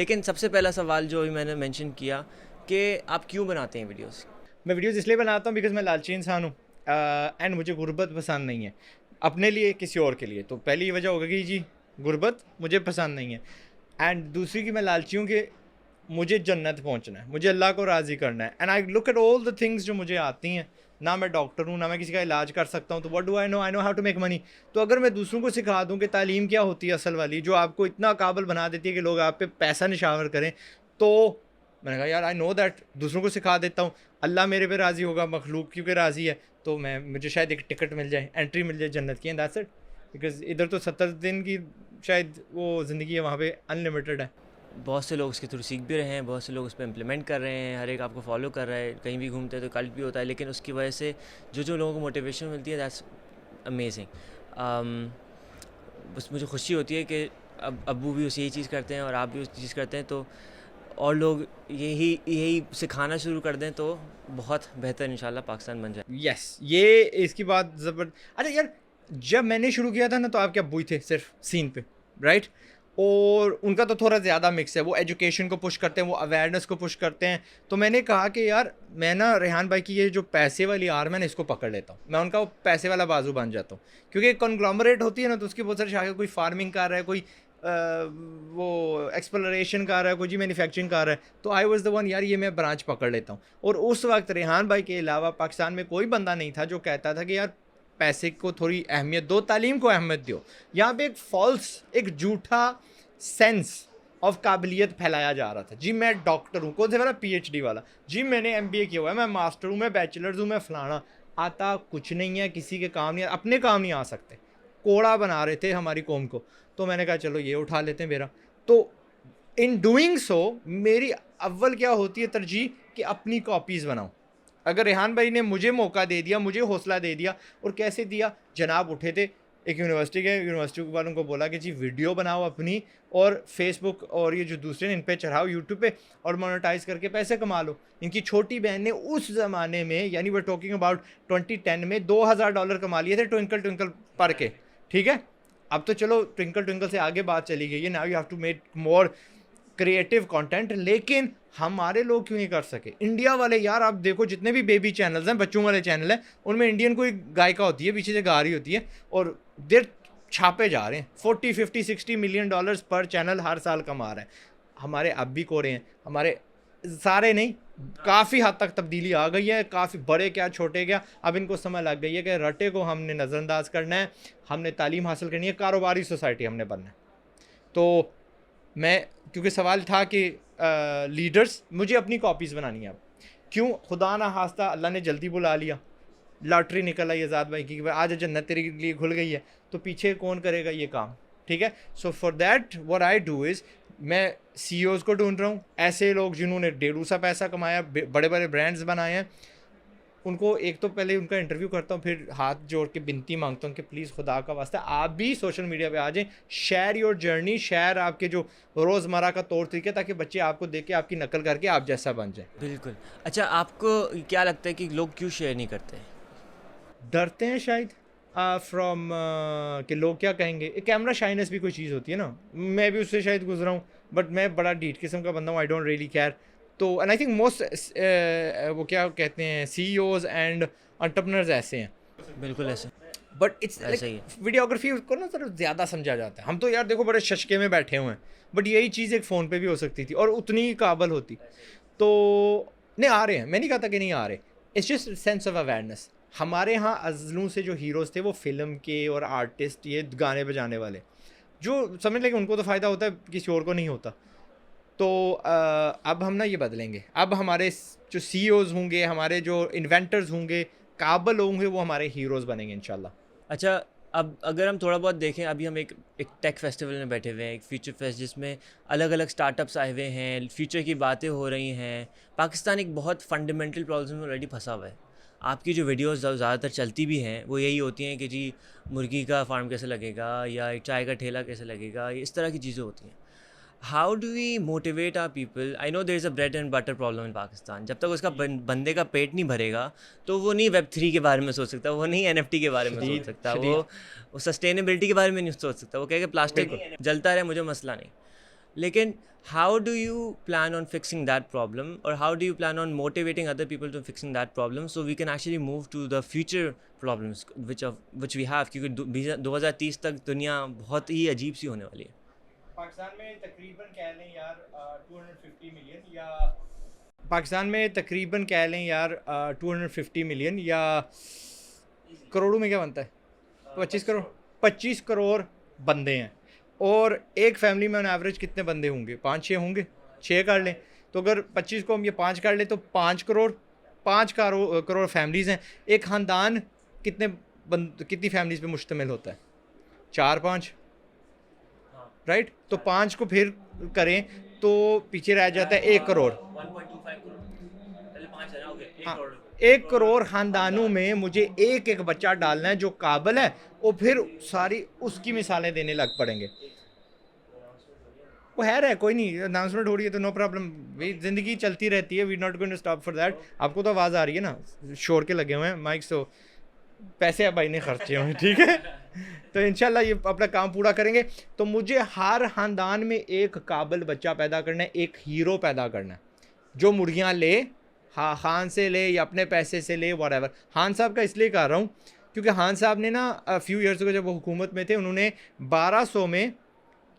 लेकिन सबसे पहला सवाल जो अभी मैंने मेंशन किया कि आप क्यों बनाते हैं वीडियोस? मैं वीडियोज़ इसलिए बनाता हूँ बिकॉज़ मैं लालची इंसान हूँ एंड मुझे गुर्बत पसंद नहीं है, अपने लिए किसी और के लिए। तो पहली ये वजह होगी कि जी गुर्बत मुझे पसंद नहीं है एंड दूसरी कि मैं लालची हूँ कि मुझे जन्नत पहुँचना है, मुझे अल्लाह को राज़ी करना है and I look at all the things जो मुझे आती हैं। ना मैं डॉक्टर हूँ, ना मैं किसी का इलाज कर सकता हूँ, तो what do I know how to make money. तो अगर मैं दूसरों को सिखा दूँ कि तालीम क्या होती है असल वाली, जो आपको इतना काबिल बना देती है कि लोग आप पे पैसा निशावर करें, तो मैंने कहा यार आई नो दैट, दूसरों को सिखा देता हूँ। अल्लाह मेरे पे राज़ी होगा, मखलूक क्योंकि राज़ी है, तो मुझे शायद एक टिकट मिल जाए, एंट्री मिल जाए जन्नत की, एंड दैट्स इट। बिकॉज़ इधर तो 70 दिन की शायद वो ज़िंदगी है, वहाँ पे अनलिमिटेड है। बहुत से लोग इसके थ्रू सीख भी रहे हैं, बहुत से लोग उस पर इम्प्लीमेंट कर रहे हैं, हर एक आपको फॉलो कर रहा है, कहीं भी घूमते हैं तो कल्ट भी होता है, लेकिन उसकी वजह से जो लोगों को मोटिवेशन मिलती है दैट्स अमेजिंग। बस मुझे खुशी होती है कि अब अब्बू भी उसी यही चीज़ करते हैं और आप भी उस चीज़ करते हैं, तो और लोग यही सिखाना शुरू कर दें तो बहुत बेहतर इंशाल्लाह पाकिस्तान बन जाए। यस, ये इसकी बात अरे यार, जब मैंने शुरू किया था ना, तो आपके अब्बू ही थे सिर्फ सीन पे, राइट? और उनका तो थोड़ा ज़्यादा मिक्स है, वो एजुकेशन को पुश करते हैं, वो अवेयरनेस को पुश करते हैं। तो मैंने कहा कि यार मैं ना रेहान भाई की ये जो पैसे वाली आर्म है ना, इसको पकड़ लेता हूँ, मैं उनका वो पैसे वाला बाजू बन जाता हूँ। क्योंकि कॉन्ग्लोमरेट होती है ना, तो उसकी बहुत सारी शाखा, कोई फार्मिंग कर रहा है, कोई वो एक्सप्लोरेशन कर रहा है, कोई जी मैन्युफैक्चरिंग कर रहा है, तो आई वाज द वन, यार ये मैं ब्रांच पकड़ लेता हूँ। और उस वक्त रेहान भाई के अलावा पाकिस्तान में कोई बंदा नहीं था जो कहता था कि यार पैसे को थोड़ी अहमियत दो, तालीम को अहमियत दो। यहाँ पे एक फॉल्स, एक झूठा सेंस ऑफ काबिलियत फैलाया जा रहा था। जी मैं डॉक्टर हूँ, कौन से वाला PhD वाला, जी मैंने MBA किया हुआ है, मैं मास्टर हूँ, मैं बैचलर्स हूँ, मैं फलाना। आता कुछ नहीं है, किसी के काम नहीं, अपने काम नहीं आ सकते। कोड़ा बना रहे थे हमारी कौम को। तो मैंने कहा चलो ये उठा लेते हैं मेरा। तो इन डूइंग सो मेरी अव्वल क्या होती है तरजीह कि अपनी कॉपीज़ बनाऊँ। अगर रेहान भाई ने मुझे मौका दे दिया, मुझे हौसला दे दिया, और कैसे दिया, जनाब उठे थे एक यूनिवर्सिटी वालों को बोला कि जी वीडियो बनाओ अपनी, और फेसबुक और ये जो दूसरे इन पे चढ़ाओ यूट्यूब पे, और मोनेटाइज करके पैसे कमा लो। इनकी छोटी बहन ने उस ज़माने में, यानी वी टॉकिंग अबाउट 2010 में, $2000 कमा लिए थे ट्विंकल ट्विंकल पढ़ के। ठीक है, अब तो चलो ट्विंकल ट्विंकल से आगे बात चली गई है, now you have to make more creative content. लेकिन हमारे लोग क्यों नहीं कर सके? इंडिया वाले यार, आप देखो जितने भी बेबी चैनल्स हैं, बच्चों वाले चैनल हैं, उनमें इंडियन कोई गायिका होती है पीछे से गा रही होती है, और देर छापे जा रहे हैं। 40, 50, $60 मिलियन पर चैनल हर साल कमा रहे हैं। हमारे अब भी कोरे हैं, हमारे सारे नहीं, काफ़ी हद तक तब्दीली आ गई है। काफ़ी बड़े क्या छोटे क्या, अब इनको समझ लग गई है कि रटे को हमने नज़रअंदाज करना है, हमने तालीम हासिल करनी है, कारोबारी सोसाइटी हमने बनना है। तो मैं, क्योंकि सवाल था कि लीडर्स, मुझे अपनी कॉपीज़ बनानी है। अब क्यों, खुदा ना खास्ता अल्लाह ने जल्दी बुला लिया, लॉटरी निकल आई आज़ाद भाई की, आज जन्नत तेरे लिए खुल गई है, तो पीछे कौन करेगा ये काम? ठीक है, so for that what I do is, मैं CEOs को ढूंढ रहा हूँ, ऐसे लोग जिन्होंने ढेरों सा पैसा कमाया, बड़े बड़े ब्रांड्स बनाए हैं। उनको एक तो पहले उनका इंटरव्यू करता हूँ, फिर हाथ जोड़ के विनती मांगता हूँ कि प्लीज़ खुदा का वास्ता आप भी सोशल मीडिया पे आ जाएं, शेयर योर जर्नी, शेयर आपके जो रोज़मर्रा का तौर तरीके, ताकि बच्चे आपको देख के आपकी नकल करके आप जैसा बन जाए। बिल्कुल। अच्छा, आपको क्या लगता है कि लोग क्यों शेयर नहीं करते हैं? डरते हैं शायद फ्रॉम कि लोग क्या कहेंगे। कैमरा शाइनेस भी कोई चीज़ होती है ना, मैं भी उससे शायद गुजरा हूँ, बट मैं बड़ा डीठ किस्म का बंदा हूँ, आई डोंट रियली केयर। तो एंड आई थिंक मोस्ट वो क्या कहते हैं, CEOs एंड एंटरप्रेन्योर्स ऐसे हैं। बिल्कुल ऐसे, बट इट्स ऐसा ही है। वीडियोग्राफी को ना थोड़ा ज़्यादा समझा जाता है। हम तो यार देखो बड़े शशके में बैठे हुए हैं, बट यही चीज़ एक फ़ोन पे भी हो सकती थी और उतनी ही काबल होती। तो नहीं आ रहे हैं, मैं नहीं कहता कि नहीं आ रहे, it's just sense of awareness. हमारे यहाँ अज़लों से जो हीरोज़ थे वो फिल्म के और आर्टिस्ट, ये गाने बजाने वाले, जो समझ लें कि उनको तो फ़ायदा होता है, किसी और को नहीं होता। तो अब हम ना ये बदलेंगे। अब हमारे जो CEOs होंगे, हमारे जो इन्वेंटर्स होंगे, काबिल होंगे, वो हमारे हीरोज़ बनेंगे इंशाल्लाह। अच्छा, अब अगर हम थोड़ा बहुत देखें, अभी हम एक टेक फेस्टिवल में बैठे हुए हैं, एक फ्यूचर फेस्ट, जिसमें अलग अलग स्टार्टअप्स आए हुए हैं, फ्यूचर की बातें हो रही हैं। पाकिस्तान एक बहुत फंडामेंटल प्रॉब्लम में ऑलरेडी फंसा हुआ है। आपकी जो वीडियोस ज़्यादातर चलती भी हैं वो यही होती हैं कि जी मुर्गी का फार्म कैसे लगेगा, या एक चाय का ठेला कैसे लगेगा, इस तरह की चीज़ें होती हैं। How do we motivate our people? I know there is a bread and butter problem in Pakistan. जब तक उसका बंदे का पेट नहीं भरेगा तो वो नहीं Web3 के बारे में सोच सकता, वो नहीं NFT के बारे में सोच सकता, वो सस्टेनेबिलिटी के बारे में नहीं सोच सकता। वो कहेगा प्लास्टिक जलता रहे, मुझे मसला नहीं। लेकिन how do you plan on fixing that problem, or how do you plan on motivating other people to fixing that problem, so we can actually move to the future problems which we have, क्योंकि 2030 तक दुनिया बहुत ही अजीब सी होने वाली है. पाकिस्तान में तकरीबन कह लें यार 250 मिलियन या पाकिस्तान में तकरीबन कह लें यार 250 मिलियन या करोड़ों में क्या बनता है 25 करोड़ बंदे हैं. और एक फैमिली में ऑन एवरेज कितने बंदे होंगे 5-6 होंगे 6 कर लें. तो अगर 25 को हम ये 5 कर लें तो 5 करोड़ फैमिलीज़ हैं. एक ख़ानदान कितनी फैमिलीज़ पे मुश्तमिल होता है 4-5 राइट. तो 5 को फिर करें तो पीछे रह जाता है 1 करोड़. 1 करोड़ ख़ानदानों में मुझे एक बच्चा डालना है जो काबिल है और फिर सारी उसकी मिसालें देने लग पड़ेंगे. वो है कोई नहीं अनाउंसमेंट हो रही है तो नो प्रॉब्लम भाई ज़िंदगी चलती रहती है. We not going to stop for that. आपको तो आवाज़ आ रही है ना शोर के लगे हुए हैं माइक तो पैसे अब भाई ने खर्चे हुए हैं ठीक है. तो इंशाल्लाह ये अपना काम पूरा करेंगे. तो मुझे हर ख़ानदान में एक काबिल बच्चा पैदा करना है, एक हीरो पैदा करना है जो मुर्गियाँ ले, हाँ खान से ले या अपने पैसे से ले वॉट एवर. खान साहब का इसलिए कह रहा हूँ क्योंकि खान साहब ने ना फ्यू ईयर्स को जब वो हुकूमत में थे उन्होंने 1200 में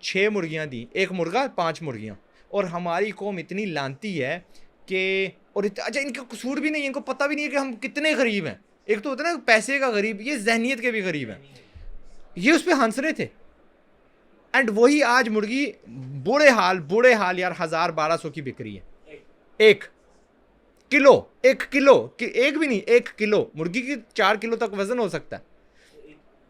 6 मुर्गियाँ दी, 1 मुर्गा 5 मुर्गियाँ. और हमारी कौम इतनी लानती है कि और अच्छा इनका कसूर भी नहीं है, इनको पता भी नहीं है कि हम कितने गरीब हैं. एक तो होता है ना पैसे का गरीब, ये जहनीत के भी गरीब हैं. ये उस पर हंस रहे थे एंड वही आज मुर्गी बुरे हाल यार 1000-1200 की बिक रही है. 1 किलो एक भी नहीं 1 किलो मुर्गी की 4 किलो तक वजन हो सकता है.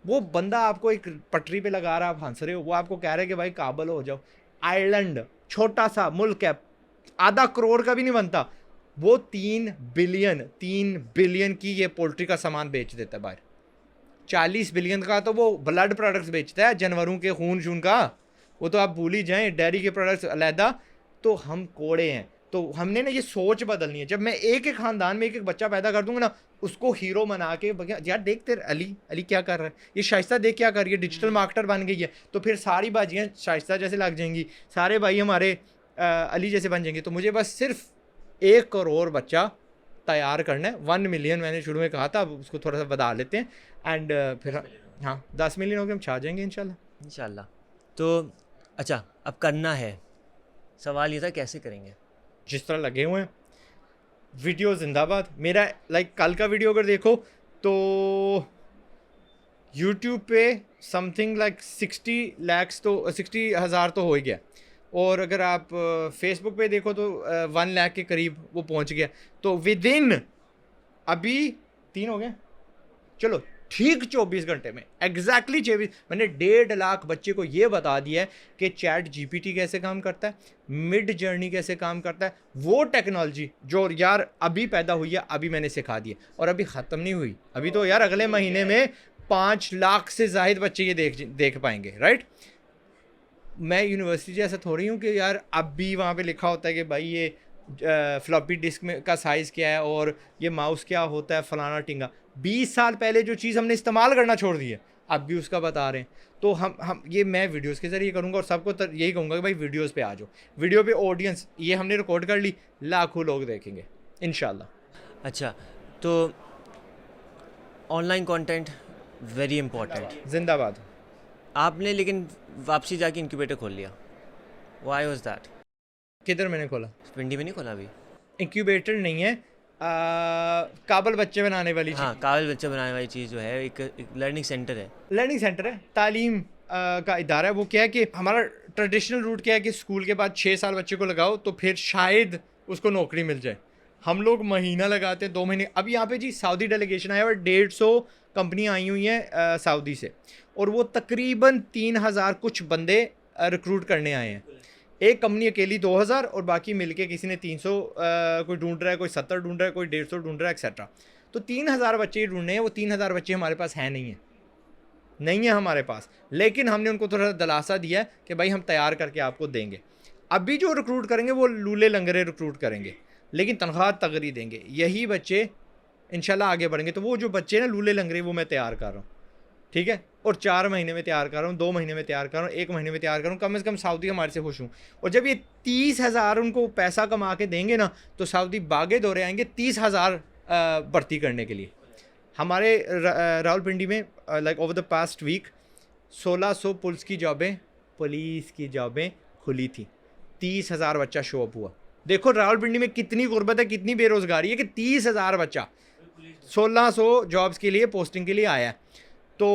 वो बंदा आपको एक पटरी पे लगा रहा है, आप हंस रहे हो. वो आपको कह रहा है कि भाई काबिल हो जाओ. आयरलैंड छोटा सा मुल्क है, आधा करोड़ का भी नहीं बनता. वो 3 बिलियन की ये पोल्ट्री का सामान बेच देता है बाहर. 40 बिलियन का तो वो ब्लड प्रोडक्ट्स बेचता है, जानवरों के खून शून का. वो तो आप भूल ही जाएं, डेयरी के प्रोडक्ट्स अलहदा. तो हम कोड़े हैं. तो हमने ना ये सोच बदलनी है. जब मैं एक ख़ानदान में एक बच्चा पैदा कर दूंगा ना, उसको हीरो बना के यार देख तेरे अली क्या कर रहा है, ये शाइस्ता देख क्या कर रही है, डिजिटल मार्केटर बन गई है. तो फिर सारी बाजियाँ शाइस्ता जैसे लग जाएंगी, सारे भाई हमारे अली जैसे बन जाएंगे. तो मुझे बस सिर्फ 1 करोड़ बच्चा तैयार करना है. 1 मिलियन मैंने शुरू में कहा था, अब उसको थोड़ा सा बढ़ा लेते हैं एंड फिर हाँ 10 मिलियन हो गए, हम छा जाएंगे इंशाल्लाह. तो अच्छा अब करना है, सवाल ये था कैसे करेंगे. जिस तरह लगे हुए हैं वीडियो जिंदाबाद. मेरा कल का वीडियो अगर देखो तो YouTube पे समथिंग 60,000 तो हो ही गया. और अगर आप फेसबुक पे देखो तो 1 लाख के करीब वो पहुंच गया. तो विद इन अभी 3 हो गए, चलो ठीक 24 घंटे में एग्जैक्टली 24 मैंने 1.5 लाख बच्चे को ये बता दिया है कि चैट GPT कैसे काम करता है, मिड जर्नी कैसे काम करता है. वो टेक्नोलॉजी जो यार अभी पैदा हुई है अभी मैंने सिखा दी है और अभी ख़त्म नहीं हुई. अभी तो यार अगले महीने में 5 लाख से ज़ाहिद बच्चे ये देख पाएंगे राइट. मैं यूनिवर्सिटी जैसा थोड़ी हूँ कि यार अब भी वहाँ पे लिखा होता है कि भाई ये फ्लॉपी डिस्क में का साइज़ क्या है और ये माउस क्या होता है फलाना टिंगा. 20 साल पहले जो चीज़ हमने इस्तेमाल करना छोड़ दी है अब भी उसका बता रहे हैं. तो हम ये मैं वीडियोस के ज़रिए करूँगा और सबको यही कहूँगा कि भाई वीडियोस पे आ जाओ. वीडियो पे ऑडियंस ये हमने रिकॉर्ड कर ली, लाखों लोग देखेंगे इंशाल्लाह. अच्छा तो ऑनलाइन कंटेंट वेरी इंपॉर्टेंट, जिंदाबाद. आपने लेकिन वापसी जाके इंक्यूबेटर खोल लिया, व्हाई वाज दैट. किधर मैंने खोला? पिंडी में नहीं खोला अभी. इंक्यूबेटर नहीं है, काबिल बच्चे बनाने वाली चीज़. हाँ काबिल बच्चे बनाने वाली चीज़ जो है एक लर्निंग सेंटर है. लर्निंग सेंटर है, तालीम का इदारा है. वो क्या है कि हमारा ट्रेडिशनल रूट क्या है कि स्कूल के बाद 6 साल बच्चे को लगाओ तो फिर शायद उसको नौकरी मिल जाए. हम लोग महीना लगाते हैं, 2 महीने. अब यहाँ पे जी सऊदी डेलीगेशन आया और 150 कंपनियाँ आई हुई हैं सऊदी से और वो तकरीबन 3000 कुछ बंदे रिक्रूट करने आए हैं. एक कंपनी अकेली 2000 और बाकी मिलके किसी ने 300 कोई ढूंढ रहा है, कोई 70 ढूंढ रहा है, कोई 150 ढूंढ रहा है एक्सेट्रा. तो 3000 बच्चे ढूंढने हैं. वो 3000 बच्चे हमारे पास हैं नहीं है हमारे पास. लेकिन हमने उनको थोड़ा दिलासा दिया है कि भाई हम तैयार करके आपको देंगे. अभी जो रिक्रूट करेंगे वो लूले लंगरे रिक्रूट करेंगे लेकिन तनख्वाह तगड़ी देंगे. यही बच्चे इंशाल्लाह आगे बढ़ेंगे. तो वो जो बच्चे ना लूले लंगरे वो मैं तैयार कर रहा हूँ. ठीक है, और 4 महीने में तैयार कर रहा हूँ, 2 महीने में तैयार कर रहा हूँ, 1 महीने में तैयार कर रहा हूँ, कम से कम सऊदी हमारे से खुश हूँ। और जब ये 30,000 उनको पैसा कमा के देंगे ना, तो सऊदी भागे दौड़े आएंगे 30,000 भर्ती करने के लिए। हमारे रावलपिंडी में like over the past week 1600 police की जॉबें खुली थी, 30,000 बच्चा शो अप हुआ। देखो रावलपिंडी में कितनी गुर्बत है, कितनी बेरोजगारी है कि 30,000 बच्चा 1600 जॉब्स के लिए पोस्टिंग के लिए आया है। तो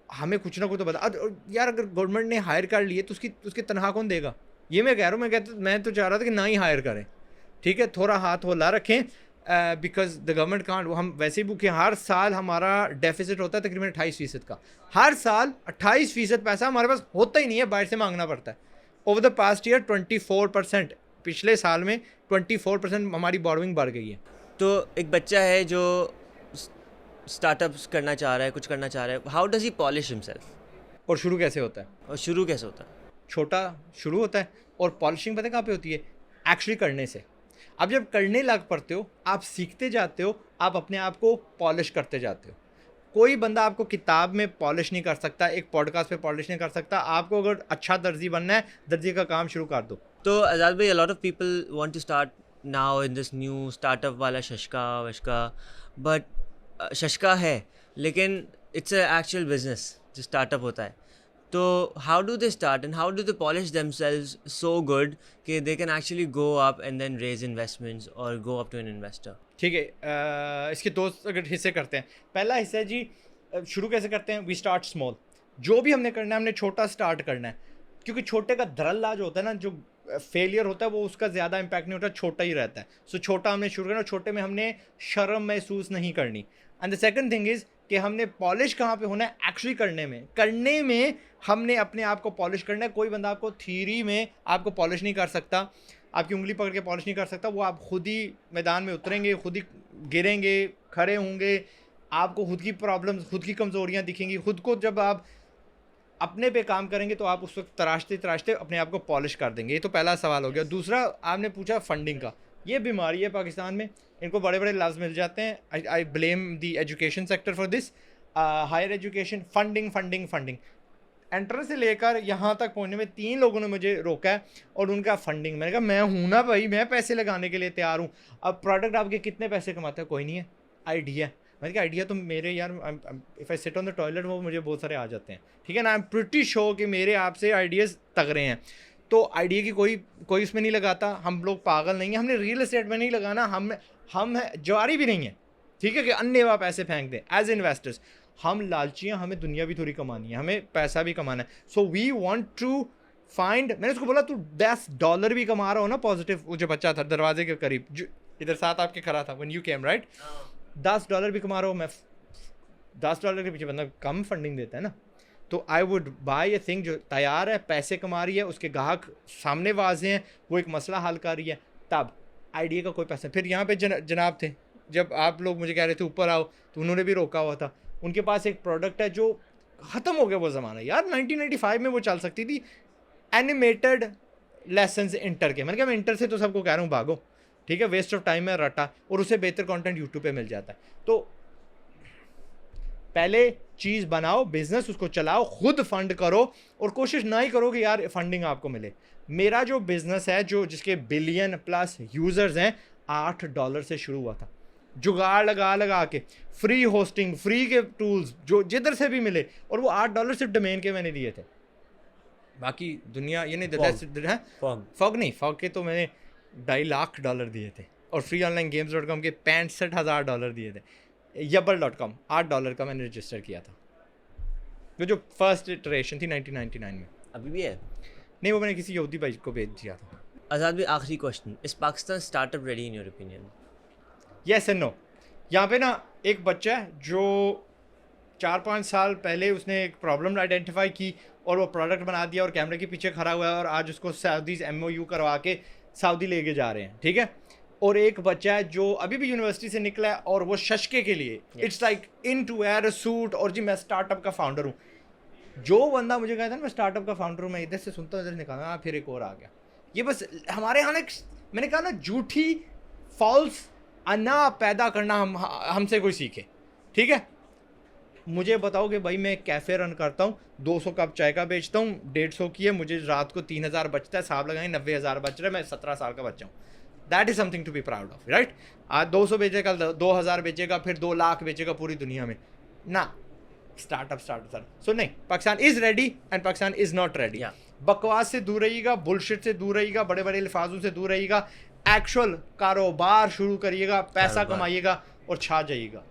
हमें कुछ ना कुछ तो बता यार, अगर गवर्नमेंट ने हायर कर लिए तो उसकी तनख्वाह कौन देगा? ये मैं कह रहा हूँ, मैं तो चाह रहा था कि ना ही हायर करें, ठीक है, थोड़ा हाथ होला रखें, बिकॉज द गवर्नमेंट कांट। हम वैसे ही भूखे, हर साल हमारा डेफिसिट होता है तकरीबन 28% का, हर साल 28% पैसा हमारे पास होता ही नहीं है, बाहर से मांगना पड़ता है। ओवर द पास्ट ईयर 24%, पिछले साल में 24% हमारी बोरोइंग बढ़ गई है। तो एक बच्चा है जो स्टार्टअप्स करना चाह रहा है, कुछ करना चाह रहा है, how does he polish himself? और शुरू कैसे होता है? और शुरू कैसे होता है? छोटा शुरू होता है, और पॉलिशिंग पता है कहाँ पे होती है? एक्चुअली करने से। अब जब करने लग पड़ते हो, आप सीखते जाते हो, आप अपने आप को पॉलिश करते जाते हो। कोई बंदा आपको किताब में पॉलिश नहीं कर सकता, एक पॉडकास्ट पे पॉलिश नहीं कर सकता। आपको अगर अच्छा दर्जी बनना है, दर्जी का काम शुरू कर दो। तो आज़ाद भाई, a lot of people want to start now in this new startup वाला शशका वशका, but शशका है लेकिन it's a actual business जो स्टार्टअप होता है। तो how do they start and how do they polish themselves so good कि they can actually go up and then raise investments or go up to an investor? ठीक है, इसके दो अगर हिस्से करते हैं। पहला हिस्सा है जी, शुरू कैसे करते हैं? We start small. जो भी हमने करना है, हमने छोटा स्टार्ट करना है, क्योंकि छोटे का धड़ल्ला जो होता है ना, जो फेलियर होता है वो उसका ज़्यादा इम्पैक्ट नहीं होता, छोटा ही रहता है। सो छोटा हमने शुरू करना, छोटे में हमने शर्म महसूस नहीं करनी। And the second thing is कि हमने पॉलिश कहाँ पे होना है? एक्चुअली करने में हमने अपने आप को पॉलिश करना है। कोई बंदा आपको थ्योरी में आपको पॉलिश नहीं कर सकता, आपकी उंगली पकड़ के पॉलिश नहीं कर सकता। वो आप खुद ही मैदान में उतरेंगे, खुद ही गिरेंगे, खड़े होंगे, आपको खुद की प्रॉब्लम्स, खुद की कमज़ोरियाँ दिखेंगी। खुद को जब आप अपने पे काम करेंगे तो आप उस वक्त तराशते अपने आप को पॉलिश कर देंगे। ये तो पहला सवाल हो गया। दूसरा, आपने पूछा फंडिंग का। ये बीमारी है पाकिस्तान में, इनको बड़े बड़े लफ्ज़ मिल जाते हैं। I blame the education sector for this. Higher education, funding. Entrance से लेकर यहाँ तक पहुँचने में 3 लोगों ने मुझे रोका है, और उनका फंडिंग। मैंने कहा मैं हूँ ना भाई, मैं पैसे लगाने के लिए तैयार हूँ। अब प्रोडक्ट आपके कितने पैसे कमाते हैं? कोई नहीं है। आइडिया, मैंने कहा आइडिया तो मेरे यार, if I sit on the toilet वो मुझे बहुत सारे आ जाते हैं, ठीक है ना। आई एम प्रिटी श्योर कि मेरे आपसे आइडियाज़ तगड़े हैं। तो आइडिया की कोई इसमें नहीं लगाता। हम लोग पागल नहीं हैं, हमने रियल एस्टेट में नहीं लगाना। हम जवारी भी नहीं है, ठीक है, कि अन्य पैसे फेंक दें एज इन्वेस्टर्स। हम लालची हैं, हमें दुनिया भी थोड़ी कमानी है, हमें पैसा भी कमाना है। So we want to find. मैंने उसको बोला तू $10 भी कमा रहा हो ना पॉजिटिव। वो जो बच्चा था दरवाजे के करीब, जो इधर साथ आपके खड़ा था व्हेन यू केम, राइट, $10 भी कमा रहा हो। मैं $10 के पीछे बंदा कम फंडिंग देता है ना। तो I would buy a thing जो तैयार है, पैसे कमा रही है, उसके ग्राहक सामने वाजे हैं, वो एक मसला हल कर रही है, तब आइडिया का कोई पैसा। फिर यहाँ पे जनाब थे, जब आप लोग मुझे कह रहे थे ऊपर आओ, तो उन्होंने भी रोका हुआ था। उनके पास एक प्रोडक्ट है जो ख़त्म हो गया वो ज़माना यार। 1995 में वो चल सकती थी, एनिमेटेड लेसन्स इंटर के। मैंने कहा मैं इंटर से तो सबको कह रहा हूँ भागो, ठीक है, वेस्ट ऑफ टाइम है, रटा, और उसे बेहतर कंटेंट यूट्यूब पे मिल जाता है। तो पहले चीज़ बनाओ, बिजनेस, उसको चलाओ, खुद फंड करो, और कोशिश ना ही करो कि यार फंडिंग आपको मिले। मेरा जो बिजनेस है, जो जिसके बिलियन प्लस यूज़र्स हैं, $8 से शुरू हुआ था, जुगाड़ लगा के, फ्री होस्टिंग, फ्री के टूल्स जो जिधर से भी मिले, और वो $8 सिर्फ डोमेन के मैंने दिए थे। बाकी दुनिया ये नहीं देता है। फॉग के तो मैंने $2.5 लाख दिए थे, और फ्री ऑनलाइन गेम्स.com के $65,000 दिए थे। yabble.com $8 का मैंने रजिस्टर किया था, जो फर्स्ट इटरेशन थी 1999 में। अभी भी है? नहीं, वो मैंने किसी यहूदी भाई को भेज दिया था। आज़ाद भाई, आखिरी question, is Pakistan startup ready in your opinion? Yes and no. यहाँ पे ना एक बच्चा है जो 4-5 साल पहले उसने एक प्रॉब्लम आइडेंटिफाई की, और वो प्रोडक्ट बना दिया, और कैमरे के पीछे खड़ा हुआ है, और आज उसको सऊदीज़ MOU करवा के सऊदी लेके जा रहे हैं, ठीक है। और एक बच्चा है जो अभी भी यूनिवर्सिटी से निकला है, और वो शशके के लिए it's like in to wear a suit, और जी मैं स्टार्टअप का फाउंडर हूँ। जो बंदा मुझे कहता है ना मैं स्टार्टअप का फाउंडर हूँ, मैं इधर से सुनता हूँ, इधर निकालना, फिर एक और आ गया। ये बस हमारे यहाँ मैंने कहा ना, झूठी फॉल्स अना पैदा करना हमसे कोई सीखे, ठीक है। मुझे बताओ कि भाई मैं एक कैफ़े रन करता हूँ, 200 कप चाय का बेचता हूँ, 150 की है, मुझे रात को 3000 बचता है, हिसाब लगाएंगे 90,000 बच रहा है, मैं 17 साल का बच्चा हूँ। That is something to be proud of, right? आज 200 बेचेगा, 2000 बेचेगा, फिर 2 लाख बेचेगा पूरी दुनिया में ना। स्टार्टअप। सो नहीं, Pakistan is ready and Pakistan is not ready. Yeah. बकवास से दूर रहिएगा, बुलशिट से दूर रहिएगा, बड़े बड़े लिफाजों से दूर रहिएगा, एक्चुअल कारोबार शुरू करिएगा, पैसा कारोबार। कमाइएगा और छा जाइएगा।